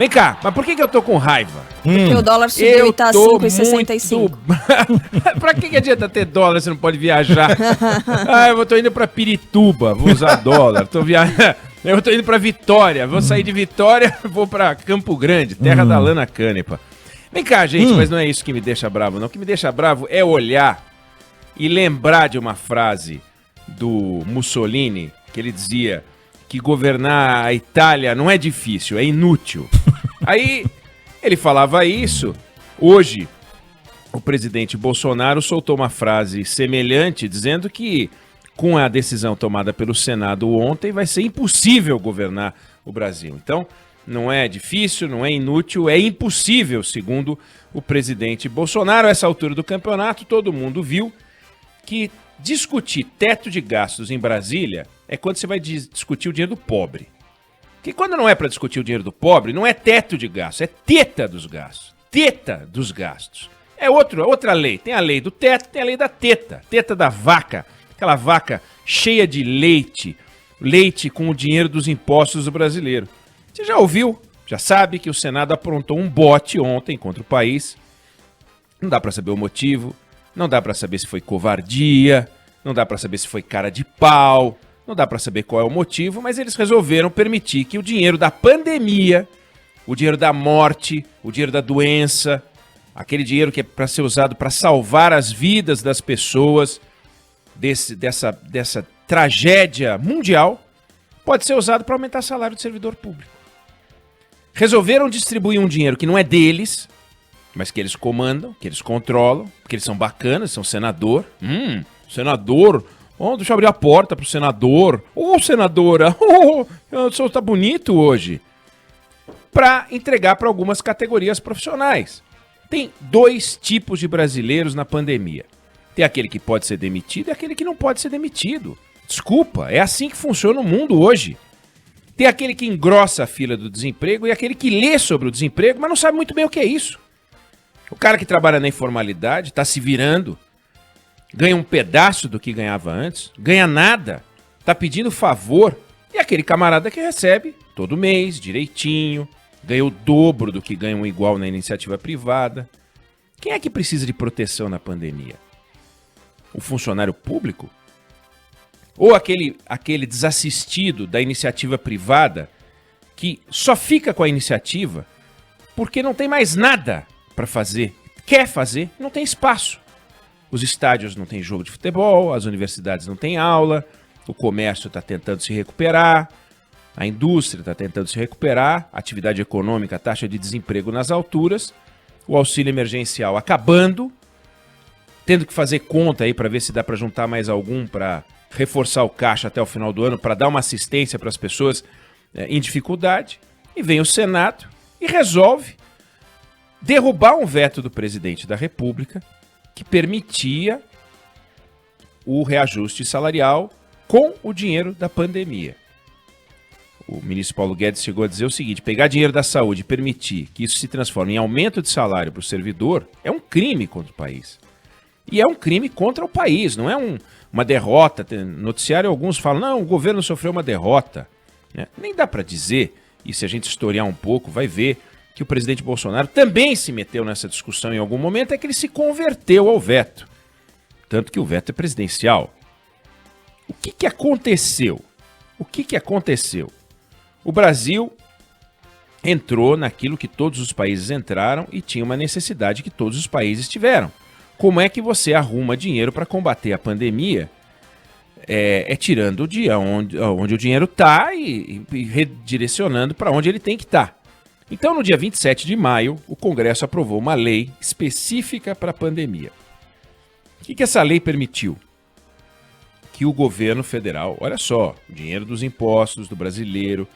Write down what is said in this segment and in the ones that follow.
Vem cá, mas por que eu tô com raiva? Porque o dólar subiu e tá 5,65. Pra que adianta ter dólar se não pode viajar? Eu tô indo pra Pirituba, vou usar dólar. Eu tô indo pra Vitória, vou sair de Vitória, vou pra Campo Grande, terra da Lana Canepa. Vem cá, gente, mas não é isso que me deixa bravo, não. O que me deixa bravo é olhar e lembrar de uma frase do Mussolini, que ele dizia que governar a Itália não é difícil, é inútil. Aí ele falava isso. Hoje, o presidente Bolsonaro soltou uma frase semelhante, dizendo que com a decisão tomada pelo Senado ontem, vai ser impossível governar o Brasil. Então, não é difícil, não é inútil, é impossível, segundo o presidente Bolsonaro. A essa altura do campeonato, todo mundo viu que discutir teto de gastos em Brasília é quando você vai discutir o dinheiro do pobre. Porque quando não é para discutir o dinheiro do pobre, não é teto de gastos, é teta dos gastos. Teta dos gastos. É outra lei. Tem a lei do teto, tem a lei da teta. Teta da vaca. Aquela vaca cheia de leite. Leite com o dinheiro dos impostos do brasileiro. Você já ouviu? Já sabe que o Senado aprontou um bote ontem contra o país. Não dá para saber o motivo. Não dá para saber se foi covardia. Não dá para saber se foi cara de pau. Não dá para saber qual é o motivo, mas eles resolveram permitir que o dinheiro da pandemia, o dinheiro da morte, o dinheiro da doença, aquele dinheiro que é para ser usado para salvar as vidas das pessoas dessa tragédia mundial, pode ser usado para aumentar o salário do servidor público. Resolveram distribuir um dinheiro que não é deles, mas que eles comandam, que eles controlam, porque eles são bacanas, são senador. Senador... deixa eu abrir a porta pro senador. Senadora, o senhor tá bonito hoje. Para entregar para algumas categorias profissionais. Tem dois tipos de brasileiros na pandemia. Tem aquele que pode ser demitido e aquele que não pode ser demitido. Desculpa, é assim que funciona o mundo hoje. Tem aquele que engrossa a fila do desemprego e aquele que lê sobre o desemprego, mas não sabe muito bem o que é isso. O cara que trabalha na informalidade está se virando, ganha um pedaço do que ganhava antes, ganha nada, tá pedindo favor, e aquele camarada que recebe todo mês, direitinho, ganha o dobro do que ganha um igual na iniciativa privada. Quem é que precisa de proteção na pandemia? O funcionário público? Ou aquele desassistido da iniciativa privada que só fica com a iniciativa porque não tem mais nada para fazer, quer fazer, não tem espaço. Os estádios não têm jogo de futebol, as universidades não têm aula, o comércio está tentando se recuperar, a indústria está tentando se recuperar, a atividade econômica, a taxa de desemprego nas alturas, o auxílio emergencial acabando, tendo que fazer conta aí para ver se dá para juntar mais algum para reforçar o caixa até o final do ano, para dar uma assistência para as pessoas em dificuldade. E vem o Senado e resolve derrubar um veto do presidente da República que permitia o reajuste salarial com o dinheiro da pandemia. O ministro Paulo Guedes chegou a dizer o seguinte: pegar dinheiro da saúde e permitir que isso se transforme em aumento de salário para o servidor é um crime contra o país. E é um crime contra o país, não é uma derrota. No noticiário alguns falam, não, o governo sofreu uma derrota. Nem dá para dizer, e se a gente historiar um pouco, vai ver que o presidente Bolsonaro também se meteu nessa discussão em algum momento, é que ele se converteu ao veto. Tanto que o veto é presidencial. O que aconteceu? O Brasil entrou naquilo que todos os países entraram e tinha uma necessidade que todos os países tiveram. Como é que você arruma dinheiro para combater a pandemia? Tirando de onde o dinheiro está e redirecionando para onde ele tem que estar. Então, no dia 27 de maio, o Congresso aprovou uma lei específica para a pandemia. O que essa lei permitiu? Que o governo federal, olha só, o dinheiro dos impostos do brasileiro,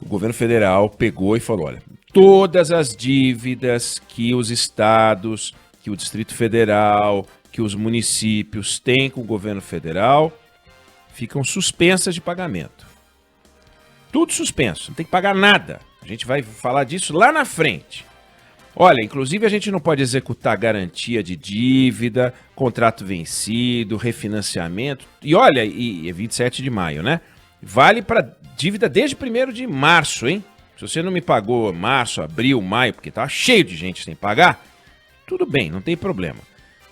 o governo federal pegou e falou, olha, todas as dívidas que os estados, que o Distrito Federal, que os municípios têm com o governo federal, ficam suspensas de pagamento. Tudo suspenso, não tem que pagar nada. A gente vai falar disso lá na frente. Olha, inclusive a gente não pode executar garantia de dívida, contrato vencido, refinanciamento. E olha, e é 27 de maio, né? Vale para dívida desde 1º de março, hein? Se você não me pagou março, abril, maio, porque estava cheio de gente sem pagar, tudo bem, não tem problema.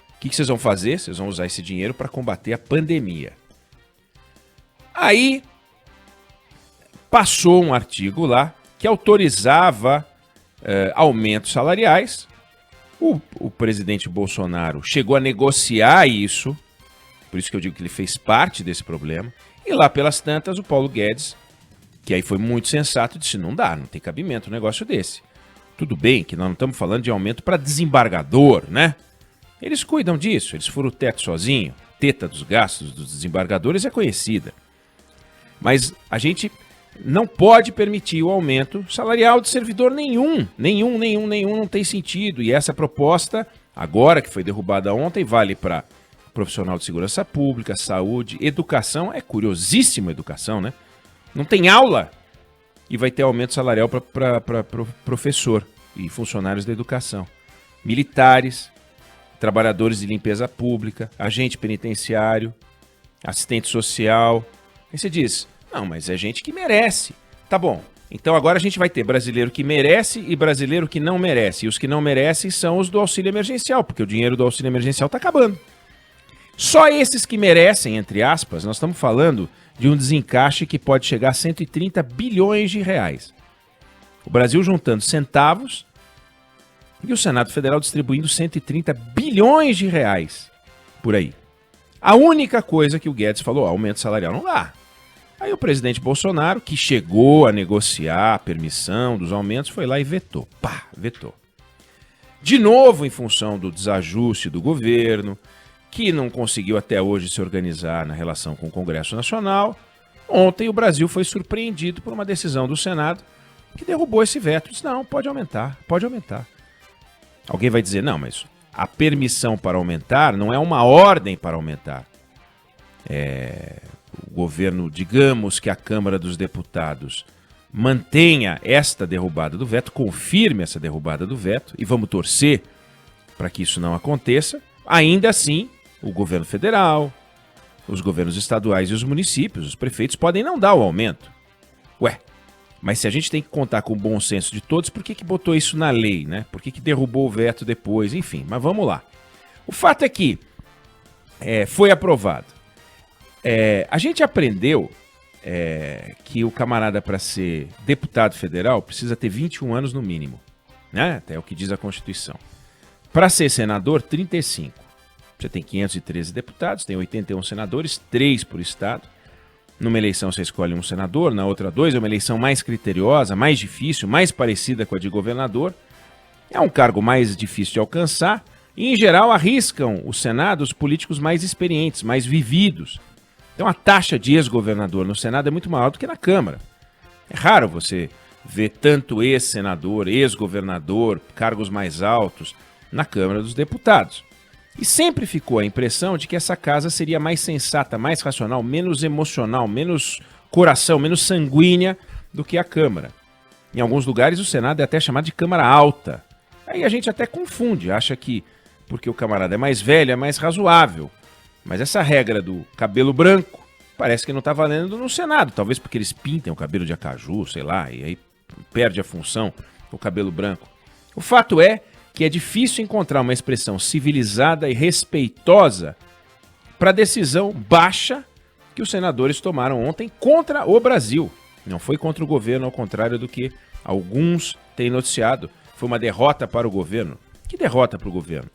O que vocês vão fazer? Vocês vão usar esse dinheiro para combater a pandemia. Aí, passou um artigo lá que autorizava aumentos salariais. O presidente Bolsonaro chegou a negociar isso, por isso que eu digo que ele fez parte desse problema. E lá pelas tantas, o Paulo Guedes, que aí foi muito sensato, disse: não dá, não tem cabimento um negócio desse. Tudo bem que nós não estamos falando de aumento para desembargador, né? Eles cuidam disso, eles furam o teto sozinho. Teta dos gastos dos desembargadores é conhecida. Mas a gente não pode permitir o aumento salarial de servidor nenhum. Nenhum, não tem sentido. E essa proposta, agora que foi derrubada ontem, vale para profissional de segurança pública, saúde, educação. É curiosíssimo a educação, né? Não tem aula e vai ter aumento salarial para professor e funcionários da educação. Militares, trabalhadores de limpeza pública, agente penitenciário, assistente social. Aí você diz: não, mas é gente que merece. Tá bom, então agora a gente vai ter brasileiro que merece e brasileiro que não merece. E os que não merecem são os do auxílio emergencial, porque o dinheiro do auxílio emergencial está acabando. Só esses que merecem, entre aspas, nós estamos falando de um desencaixe que pode chegar a 130 bilhões de reais. O Brasil juntando centavos e o Senado Federal distribuindo 130 bilhões de reais por aí. A única coisa que o Guedes falou: aumento salarial não dá. Aí o presidente Bolsonaro, que chegou a negociar a permissão dos aumentos, foi lá e vetou. Pá, vetou. De novo, em função do desajuste do governo, que não conseguiu até hoje se organizar na relação com o Congresso Nacional, ontem o Brasil foi surpreendido por uma decisão do Senado que derrubou esse veto. Disse: não, pode aumentar, pode aumentar. Alguém vai dizer: não, mas a permissão para aumentar não é uma ordem para aumentar. O governo, digamos que a Câmara dos Deputados mantenha esta derrubada do veto, confirme essa derrubada do veto, e vamos torcer para que isso não aconteça. Ainda assim, o governo federal, os governos estaduais e os municípios, os prefeitos, podem não dar o aumento. Ué, mas se a gente tem que contar com o bom senso de todos, por que botou isso na lei, né? Por que derrubou o veto depois? Enfim, mas vamos lá. O fato é que foi aprovado. A gente aprendeu que o camarada, para ser deputado federal, precisa ter 21 anos no mínimo, né? Até o que diz a Constituição. Para ser senador, 35. Você tem 513 deputados, tem 81 senadores, 3 por estado. Numa eleição você escolhe um senador, na outra 2. É uma eleição mais criteriosa, mais difícil, mais parecida com a de governador. É um cargo mais difícil de alcançar e, em geral, arriscam o Senado os políticos mais experientes, mais vividos. Então a taxa de ex-governador no Senado é muito maior do que na Câmara. É raro você ver tanto ex-senador, ex-governador, cargos mais altos na Câmara dos Deputados. E sempre ficou a impressão de que essa casa seria mais sensata, mais racional, menos emocional, menos coração, menos sanguínea do que a Câmara. Em alguns lugares o Senado é até chamado de Câmara Alta. Aí a gente até confunde, acha que porque o camarada é mais velho, é mais razoável. Mas essa regra do cabelo branco parece que não está valendo no Senado. Talvez porque eles pintem o cabelo de acaju, sei lá, e aí perde a função o cabelo branco. O fato é que é difícil encontrar uma expressão civilizada e respeitosa para a decisão baixa que os senadores tomaram ontem contra o Brasil. Não foi contra o governo, ao contrário do que alguns têm noticiado. Foi uma derrota para o governo. Que derrota para o governo?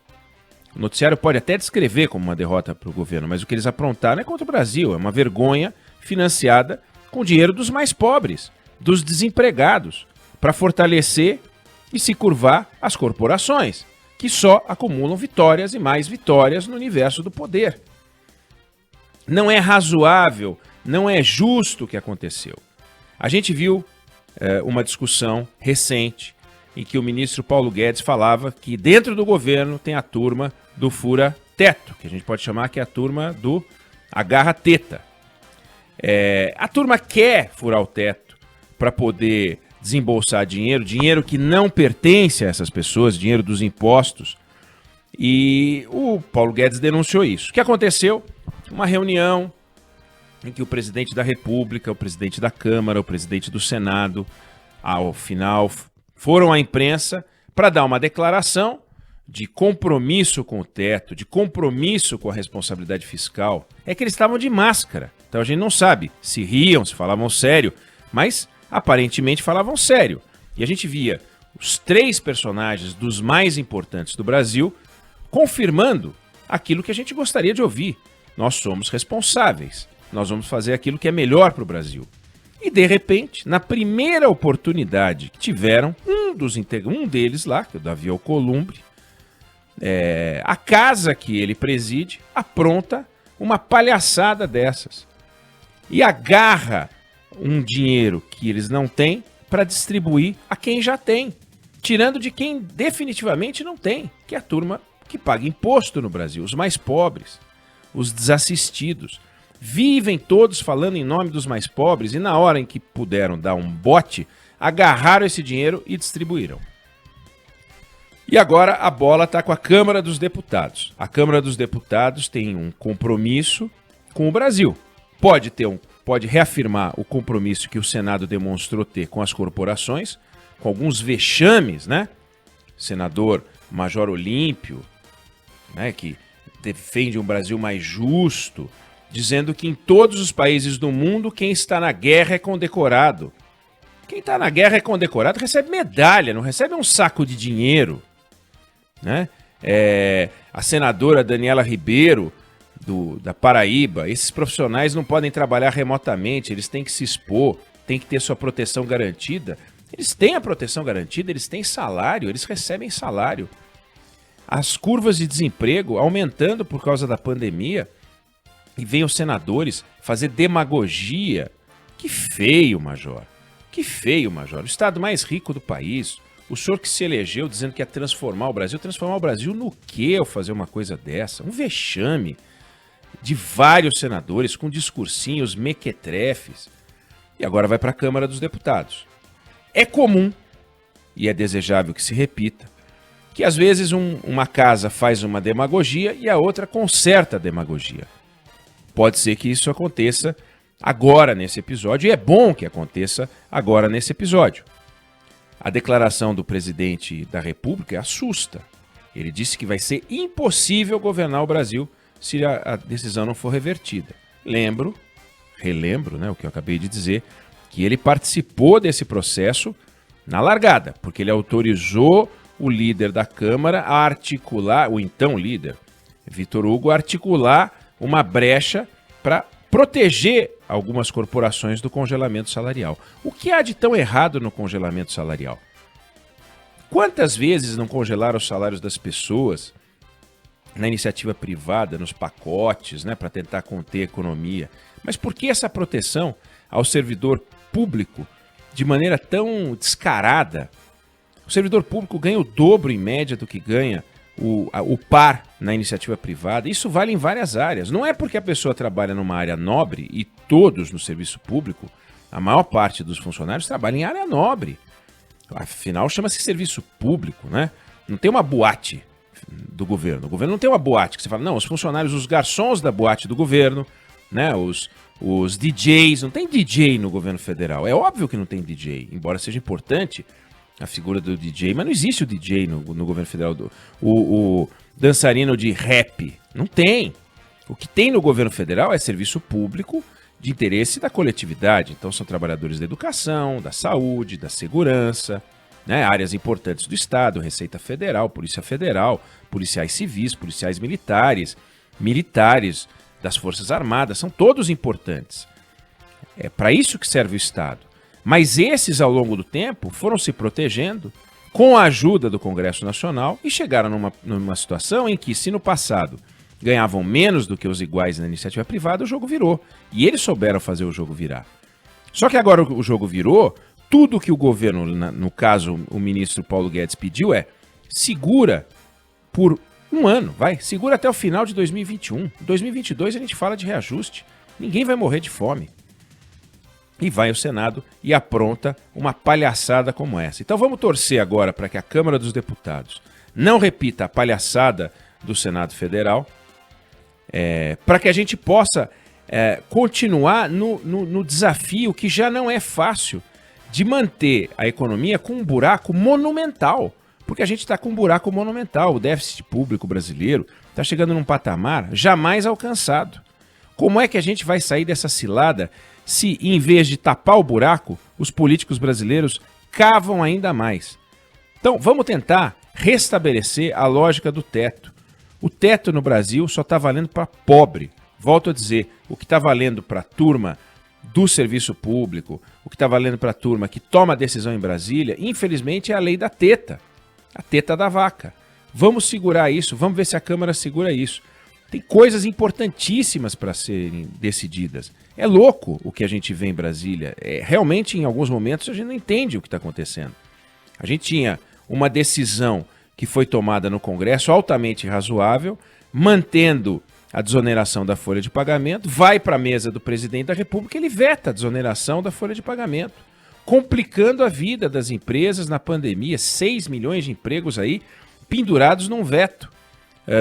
O noticiário pode até descrever como uma derrota para o governo, mas o que eles aprontaram é contra o Brasil. É uma vergonha financiada com dinheiro dos mais pobres, dos desempregados, para fortalecer e se curvar às corporações, que só acumulam vitórias e mais vitórias no universo do poder. Não é razoável, não é justo o que aconteceu. A gente viu uma discussão recente em que o ministro Paulo Guedes falava que dentro do governo tem a turma do fura-teto, que a gente pode chamar que é a turma do agarra-teta. A turma quer furar o teto para poder desembolsar dinheiro que não pertence a essas pessoas, dinheiro dos impostos. E o Paulo Guedes denunciou isso. O que aconteceu? Uma reunião em que o presidente da República, o presidente da Câmara, o presidente do Senado ao final foram à imprensa para dar uma declaração de compromisso com o teto, de compromisso com a responsabilidade fiscal. É que eles estavam de máscara. Então a gente não sabe se riam, se falavam sério, mas aparentemente falavam sério. E a gente via os 3 personagens dos mais importantes do Brasil confirmando aquilo que a gente gostaria de ouvir. Nós somos responsáveis. Nós vamos fazer aquilo que é melhor para o Brasil. E, de repente, na primeira oportunidade que tiveram, um deles lá, que é o Davi Alcolumbre, a casa que ele preside, apronta uma palhaçada dessas. E agarra um dinheiro que eles não têm para distribuir a quem já tem, tirando de quem definitivamente não tem, que é a turma que paga imposto no Brasil, os mais pobres, os desassistidos. Vivem todos falando em nome dos mais pobres e na hora em que puderam dar um bote, agarraram esse dinheiro e distribuíram. E agora a bola está com a Câmara dos Deputados. A Câmara dos Deputados tem um compromisso com o Brasil. Pode reafirmar o compromisso que o Senado demonstrou ter com as corporações, com alguns vexames, né? Senador Major Olímpio, né, que defende um Brasil mais justo, dizendo que em todos os países do mundo quem está na guerra é condecorado. Quem está na guerra é condecorado recebe medalha, não recebe um saco de dinheiro. Né? A senadora Daniela Ribeiro, da Paraíba, esses profissionais não podem trabalhar remotamente, eles têm que se expor, têm que ter sua proteção garantida. Eles têm a proteção garantida, eles têm salário, eles recebem salário. As curvas de desemprego aumentando por causa da pandemia e vem os senadores fazer demagogia. Que feio, Major. Que feio, Major. O estado mais rico do país. O senhor que se elegeu dizendo que ia transformar o Brasil. Transformar o Brasil no quê ao fazer uma coisa dessa? Um vexame de vários senadores com discursinhos mequetrefes. E agora vai para a Câmara dos Deputados. É comum, e é desejável que se repita, que às vezes uma casa faz uma demagogia e a outra conserta a demagogia. Pode ser que isso aconteça agora nesse episódio, e é bom que aconteça agora nesse episódio. A declaração do presidente da República assusta. Ele disse que vai ser impossível governar o Brasil se a decisão não for revertida. Relembro, né, o que eu acabei de dizer, que ele participou desse processo na largada, porque ele autorizou o líder da Câmara a articular, o então líder, Vitor Hugo, a articular uma brecha para proteger algumas corporações do congelamento salarial. O que há de tão errado no congelamento salarial? Quantas vezes não congelaram os salários das pessoas na iniciativa privada, nos pacotes, né, para tentar conter a economia? Mas por que essa proteção ao servidor público de maneira tão descarada? O servidor público ganha o dobro em média do que ganha o par na iniciativa privada. Isso vale em várias áreas. Não é porque a pessoa trabalha numa área nobre, e todos no serviço público, a maior parte dos funcionários trabalha em área nobre. Afinal, chama-se serviço público, né? Não tem uma boate do governo. O governo não tem uma boate que você fala, não, os funcionários, os garçons da boate do governo, né? Os DJs, não tem DJ no governo federal. É óbvio que não tem DJ, embora seja importante a figura do DJ, mas não existe o DJ no governo federal. O dançarino de rap, não tem. O que tem no governo federal é serviço público de interesse da coletividade. Então são trabalhadores da educação, da saúde, da segurança, né? Áreas importantes do Estado, Receita Federal, Polícia Federal, policiais civis, policiais militares, militares das Forças Armadas, são todos importantes. É para isso que serve o Estado. Mas esses, ao longo do tempo, foram se protegendo com a ajuda do Congresso Nacional e chegaram numa situação em que, se no passado ganhavam menos do que os iguais na iniciativa privada, o jogo virou. E eles souberam fazer o jogo virar. Só que agora o jogo virou, tudo que o governo, no caso o ministro Paulo Guedes, pediu é segura por um ano, segura até o final de 2021. Em 2022 a gente fala de reajuste. Ninguém vai morrer de fome. E vai ao Senado e apronta uma palhaçada como essa. Então vamos torcer agora para que a Câmara dos Deputados não repita a palhaçada do Senado Federal, para que a gente possa continuar no desafio que já não é fácil de manter a economia com um buraco monumental. Porque a gente está com um buraco monumental. O déficit público brasileiro está chegando num patamar jamais alcançado. Como é que a gente vai sair dessa cilada se, em vez de tapar o buraco, os políticos brasileiros cavam ainda mais? Então, vamos tentar restabelecer a lógica do teto. O teto no Brasil só está valendo para pobre. Volto a dizer, o que está valendo para a turma do serviço público, o que está valendo para a turma que toma a decisão em Brasília, infelizmente é a lei da teta. A teta da vaca. Vamos segurar isso, vamos ver se a Câmara segura isso. Tem coisas importantíssimas para serem decididas. É louco o que a gente vê em Brasília. Realmente, em alguns momentos, a gente não entende o que está acontecendo. A gente tinha uma decisão que foi tomada no Congresso altamente razoável, mantendo a desoneração da folha de pagamento, vai para a mesa do presidente da República, ele veta a desoneração da folha de pagamento, complicando a vida das empresas na pandemia. 6 milhões de empregos aí pendurados num veto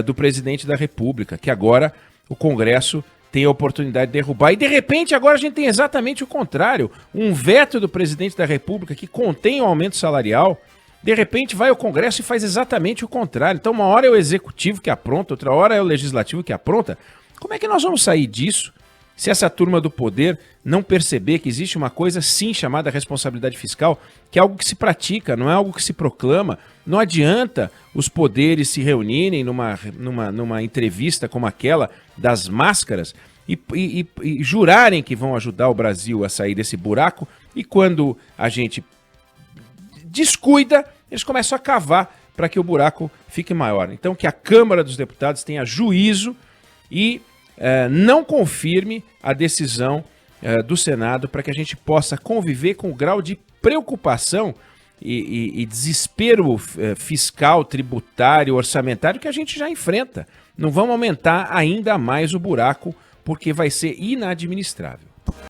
do presidente da República, que agora o Congresso tem a oportunidade de derrubar. E de repente agora a gente tem exatamente o contrário, um veto do presidente da República que contém o aumento salarial. De repente vai ao Congresso e faz exatamente o contrário. Então uma hora é o Executivo que apronta, outra hora é o Legislativo que apronta. Como é que nós vamos sair disso se essa turma do poder não perceber que existe uma coisa sim chamada responsabilidade fiscal, que é algo que se pratica, não é algo que se proclama? Não adianta os poderes se reunirem numa entrevista como aquela das máscaras e jurarem que vão ajudar o Brasil a sair desse buraco, e quando a gente descuida, eles começam a cavar para que o buraco fique maior. Então que a Câmara dos Deputados tenha juízo e não confirme a decisão do Senado, para que a gente possa conviver com o grau de preocupação e desespero fiscal, tributário, orçamentário que a gente já enfrenta. Não vamos aumentar ainda mais o buraco, porque vai ser inadministrável.